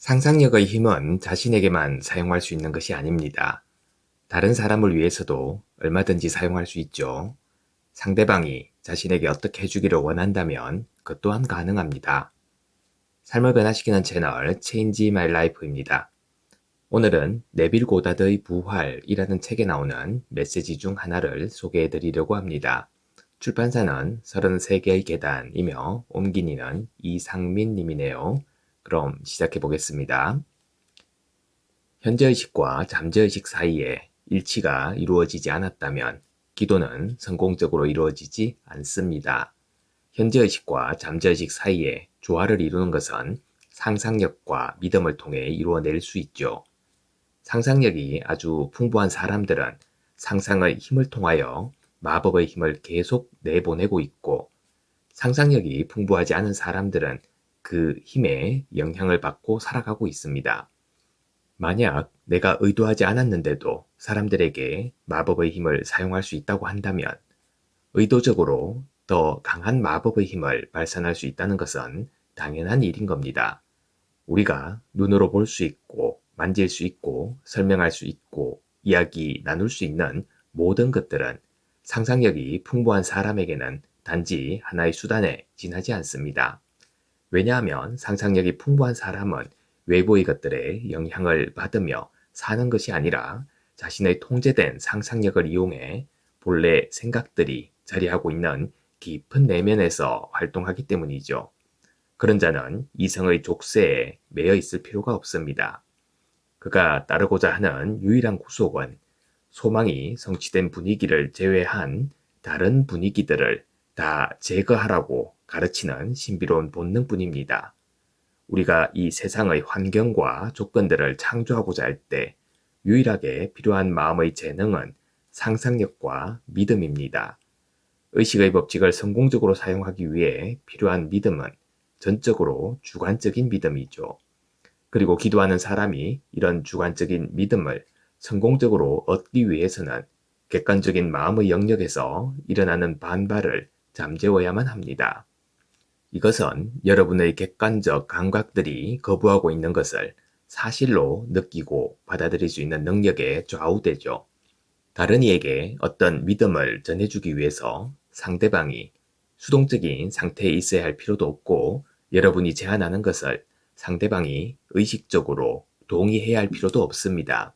상상력의 힘은 자신에게만 사용할 수 있는 것이 아닙니다. 다른 사람을 위해서도 얼마든지 사용할 수 있죠. 상대방이 자신에게 어떻게 해주기를 원한다면 그 또한 가능합니다. 삶을 변화시키는 채널 Change My Life입니다. 오늘은 네빌 고다드의 부활이라는 책에 나오는 메시지 중 하나를 소개해 드리려고 합니다. 출판사는 33개의 계단이며 옮긴 이는 이상민 님이네요. 그럼 시작해 보겠습니다. 현재의식과 잠재의식 사이에 일치가 이루어지지 않았다면 기도는 성공적으로 이루어지지 않습니다. 현재의식과 잠재의식 사이에 조화를 이루는 것은 상상력과 믿음을 통해 이루어낼 수 있죠. 상상력이 아주 풍부한 사람들은 상상의 힘을 통하여 마법의 힘을 계속 내보내고 있고, 상상력이 풍부하지 않은 사람들은 그 힘에 영향을 받고 살아가고 있습니다. 만약 내가 의도하지 않았는데도 사람들에게 마법의 힘을 사용할 수 있다고 한다면 의도적으로 더 강한 마법의 힘을 발산할 수 있다는 것은 당연한 일인 겁니다. 우리가 눈으로 볼 수 있고 만질 수 있고 설명할 수 있고 이야기 나눌 수 있는 모든 것들은 상상력이 풍부한 사람에게는 단지 하나의 수단에 지나지 않습니다. 왜냐하면 상상력이 풍부한 사람은 외부의 것들에 영향을 받으며 사는 것이 아니라 자신의 통제된 상상력을 이용해 본래 생각들이 자리하고 있는 깊은 내면에서 활동하기 때문이죠. 그런 자는 이성의 족쇄에 매여 있을 필요가 없습니다. 그가 따르고자 하는 유일한 구속은 소망이 성취된 분위기를 제외한 다른 분위기들을 다 제거하라고 가르치는 신비로운 본능뿐입니다. 우리가 이 세상의 환경과 조건들을 창조하고자 할 때 유일하게 필요한 마음의 재능은 상상력과 믿음입니다. 의식의 법칙을 성공적으로 사용하기 위해 필요한 믿음은 전적으로 주관적인 믿음이죠. 그리고 기도하는 사람이 이런 주관적인 믿음을 성공적으로 얻기 위해서는 객관적인 마음의 영역에서 일어나는 반발을 잠재워야만 합니다. 이것은 여러분의 객관적 감각들이 거부하고 있는 것을 사실로 느끼고 받아들일 수 있는 능력에 좌우되죠. 다른 이에게 어떤 믿음을 전해주기 위해서 상대방이 수동적인 상태에 있어야 할 필요도 없고, 여러분이 제안하는 것을 상대방이 의식적으로 동의해야 할 필요도 없습니다.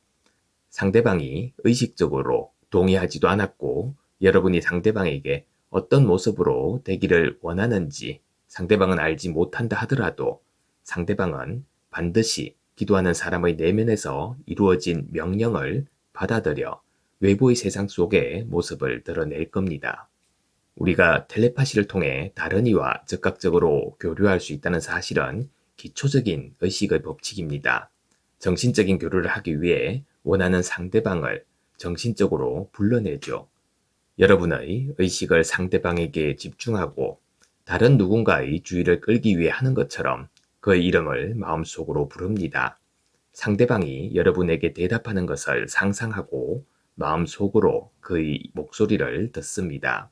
상대방이 의식적으로 동의하지도 않았고, 여러분이 상대방에게 어떤 모습으로 되기를 원하는지 상대방은 알지 못한다 하더라도 상대방은 반드시 기도하는 사람의 내면에서 이루어진 명령을 받아들여 외부의 세상 속의 모습을 드러낼 겁니다. 우리가 텔레파시를 통해 다른 이와 즉각적으로 교류할 수 있다는 사실은 기초적인 의식의 법칙입니다. 정신적인 교류를 하기 위해 원하는 상대방을 정신적으로 불러내죠. 여러분의 의식을 상대방에게 집중하고 다른 누군가의 주의를 끌기 위해 하는 것처럼 그의 이름을 마음속으로 부릅니다. 상대방이 여러분에게 대답하는 것을 상상하고 마음속으로 그의 목소리를 듣습니다.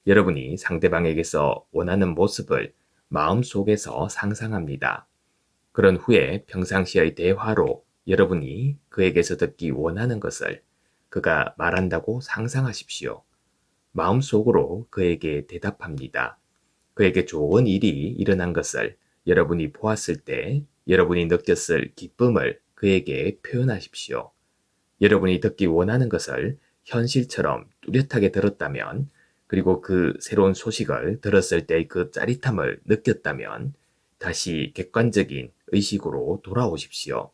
여러분이 상대방에게서 원하는 모습을 마음속에서 상상합니다. 그런 후에 평상시의 대화로 여러분이 그에게서 듣기 원하는 것을 그가 말한다고 상상하십시오. 마음속으로 그에게 대답합니다. 그에게 좋은 일이 일어난 것을 여러분이 보았을 때 여러분이 느꼈을 기쁨을 그에게 표현하십시오. 여러분이 듣기 원하는 것을 현실처럼 뚜렷하게 들었다면, 그리고 그 새로운 소식을 들었을 때의 그 짜릿함을 느꼈다면 다시 객관적인 의식으로 돌아오십시오.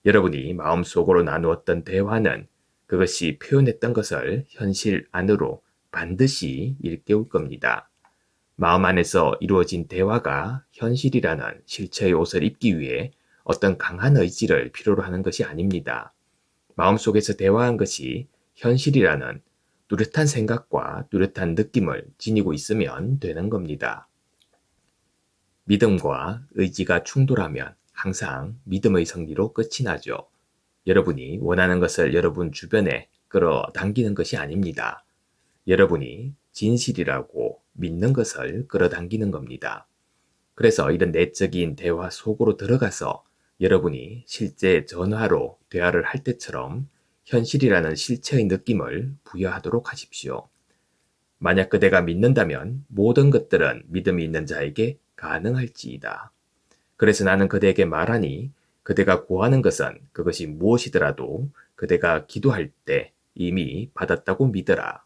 여러분이 마음속으로 나누었던 대화는 그것이 표현했던 것을 현실 안으로 반드시 일깨울 겁니다. 마음 안에서 이루어진 대화가 현실이라는 실체의 옷을 입기 위해 어떤 강한 의지를 필요로 하는 것이 아닙니다. 마음속에서 대화한 것이 현실이라는 뚜렷한 생각과 뚜렷한 느낌을 지니고 있으면 되는 겁니다. 믿음과 의지가 충돌하면 항상 믿음의 승리로 끝이 나죠. 여러분이 원하는 것을 여러분 주변에 끌어당기는 것이 아닙니다. 여러분이 진실이라고 믿는 것을 끌어당기는 겁니다. 그래서 이런 내적인 대화 속으로 들어가서 여러분이 실제 전화로 대화를 할 때처럼 현실이라는 실체의 느낌을 부여하도록 하십시오. 만약 그대가 믿는다면 모든 것들은 믿음이 있는 자에게 가능할지이다. 그래서 나는 그대에게 말하니 그대가 구하는 것은 그것이 무엇이더라도 그대가 기도할 때 이미 받았다고 믿어라.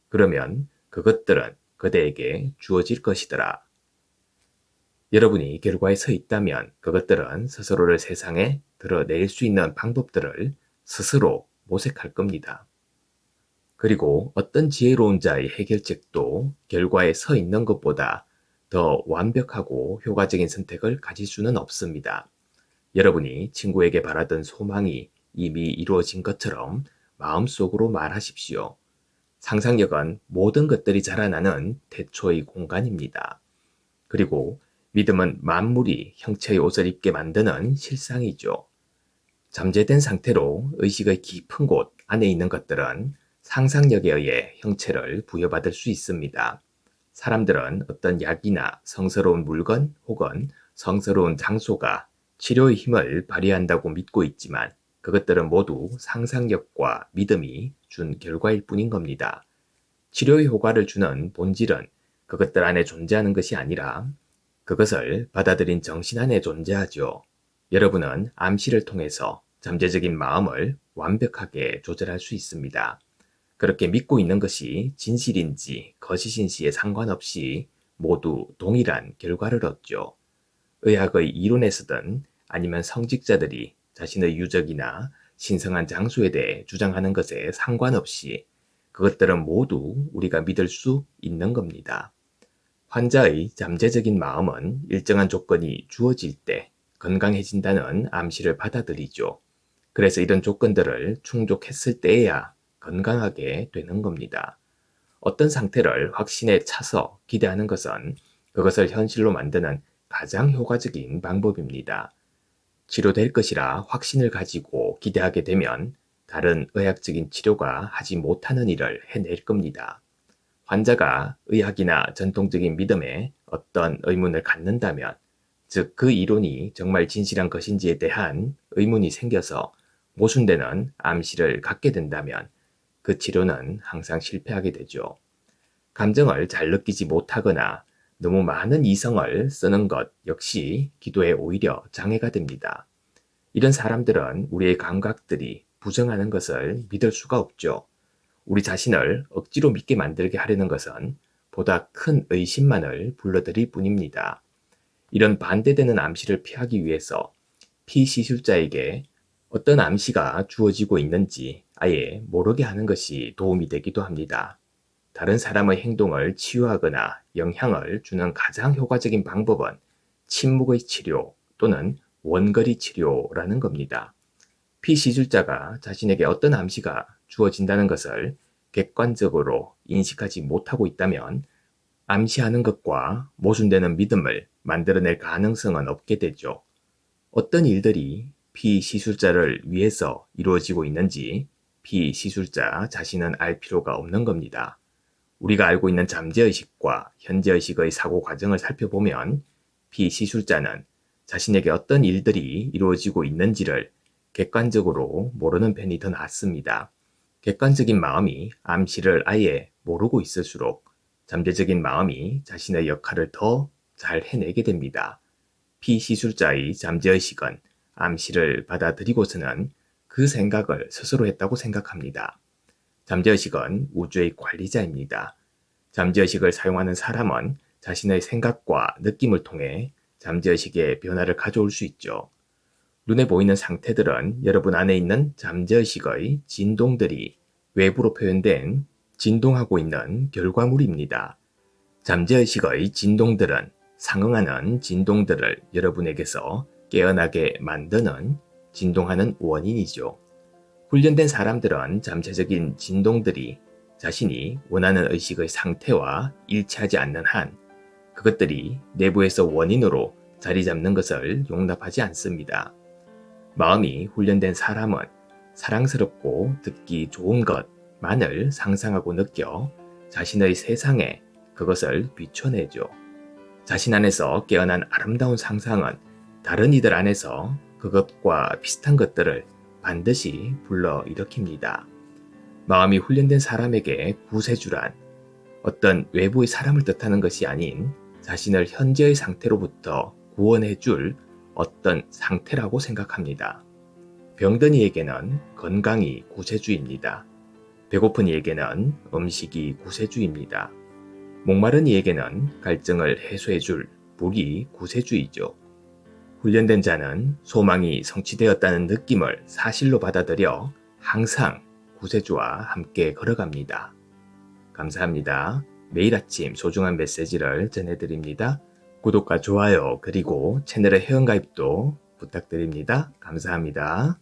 그러면 그것들은 그대에게 주어질 것이더라. 여러분이 결과에 서 있다면 그것들은 스스로를 세상에 드러낼 수 있는 방법들을 스스로 모색할 겁니다. 그리고 어떤 지혜로운 자의 해결책도 결과에 서 있는 것보다 더 완벽하고 효과적인 선택을 가질 수는 없습니다. 여러분이 친구에게 바라던 소망이 이미 이루어진 것처럼 마음속으로 말하십시오. 상상력은 모든 것들이 자라나는 태초의 공간입니다. 그리고 믿음은 만물이 형체의 옷을 입게 만드는 실상이죠. 잠재된 상태로 의식의 깊은 곳 안에 있는 것들은 상상력에 의해 형체를 부여받을 수 있습니다. 사람들은 어떤 약이나 성스러운 물건 혹은 성스러운 장소가 치료의 힘을 발휘한다고 믿고 있지만 그것들은 모두 상상력과 믿음이 준 결과일 뿐인 겁니다. 치료의 효과를 주는 본질은 그것들 안에 존재하는 것이 아니라 그것을 받아들인 정신 안에 존재하죠. 여러분은 암시를 통해서 잠재적인 마음을 완벽하게 조절할 수 있습니다. 그렇게 믿고 있는 것이 진실인지 거짓인지에 상관없이 모두 동일한 결과를 얻죠. 의학의 이론에서든 아니면 성직자들이 자신의 유적이나 신성한 장소에 대해 주장하는 것에 상관없이 그것들은 모두 우리가 믿을 수 있는 겁니다. 환자의 잠재적인 마음은 일정한 조건이 주어질 때 건강해진다는 암시를 받아들이죠. 그래서 이런 조건들을 충족했을 때에야 건강하게 되는 겁니다. 어떤 상태를 확신에 차서 기대하는 것은 그것을 현실로 만드는 가장 효과적인 방법입니다. 치료될 것이라 확신을 가지고 기대하게 되면 다른 의학적인 치료가 하지 못하는 일을 해낼 겁니다. 환자가 의학이나 전통적인 믿음에 어떤 의문을 갖는다면, 즉 그 이론이 정말 진실한 것인지에 대한 의문이 생겨서 모순되는 암시를 갖게 된다면 그 치료는 항상 실패하게 되죠. 감정을 잘 느끼지 못하거나 너무 많은 이성을 쓰는 것 역시 기도에 오히려 장애가 됩니다. 이런 사람들은 우리의 감각들이 부정하는 것을 믿을 수가 없죠. 우리 자신을 억지로 믿게 만들게 하려는 것은 보다 큰 의심만을 불러들일 뿐입니다. 이런 반대되는 암시를 피하기 위해서 피시술자에게 어떤 암시가 주어지고 있는지 아예 모르게 하는 것이 도움이 되기도 합니다. 다른 사람의 행동을 치유하거나 영향을 주는 가장 효과적인 방법은 침묵의 치료 또는 원거리 치료라는 겁니다. 피시술자가 자신에게 어떤 암시가 주어진다는 것을 객관적으로 인식하지 못하고 있다면 암시하는 것과 모순되는 믿음을 만들어낼 가능성은 없게 되죠. 어떤 일들이 피시술자를 위해서 이루어지고 있는지 피시술자 자신은 알 필요가 없는 겁니다. 우리가 알고 있는 잠재의식과 현재의식의 사고 과정을 살펴보면 피시술자는 자신에게 어떤 일들이 이루어지고 있는지를 객관적으로 모르는 편이 더 낫습니다. 객관적인 마음이 암시를 아예 모르고 있을수록 잠재적인 마음이 자신의 역할을 더 잘 해내게 됩니다. 피시술자의 잠재의식은 암시를 받아들이고서는 그 생각을 스스로 했다고 생각합니다. 잠재의식은 우주의 관리자입니다. 잠재의식을 사용하는 사람은 자신의 생각과 느낌을 통해 잠재의식의 변화를 가져올 수 있죠. 눈에 보이는 상태들은 여러분 안에 있는 잠재의식의 진동들이 외부로 표현된 진동하고 있는 결과물입니다. 잠재의식의 진동들은 상응하는 진동들을 여러분에게서 깨어나게 만드는 진동하는 원인이죠. 훈련된 사람들은 잠재적인 진동들이 자신이 원하는 의식의 상태와 일치하지 않는 한 그것들이 내부에서 원인으로 자리 잡는 것을 용납하지 않습니다. 마음이 훈련된 사람은 사랑스럽고 듣기 좋은 것만을 상상하고 느껴 자신의 세상에 그것을 비춰내죠. 자신 안에서 깨어난 아름다운 상상은 다른 이들 안에서 그것과 비슷한 것들을 반드시 불러일으킵니다. 마음이 훈련된 사람에게 구세주란 어떤 외부의 사람을 뜻하는 것이 아닌 자신을 현재의 상태로부터 구원해 줄 어떤 상태라고 생각합니다. 병든 이에게는 건강이 구세주입니다. 배고픈 이에게는 음식이 구세주입니다. 목마른 이에게는 갈증을 해소해 줄 물이 구세주이죠. 훈련된 자는 소망이 성취되었다는 느낌을 사실로 받아들여 항상 구세주와 함께 걸어갑니다. 감사합니다. 매일 아침 소중한 메시지를 전해드립니다. 구독과 좋아요 그리고 채널의 회원가입도 부탁드립니다. 감사합니다.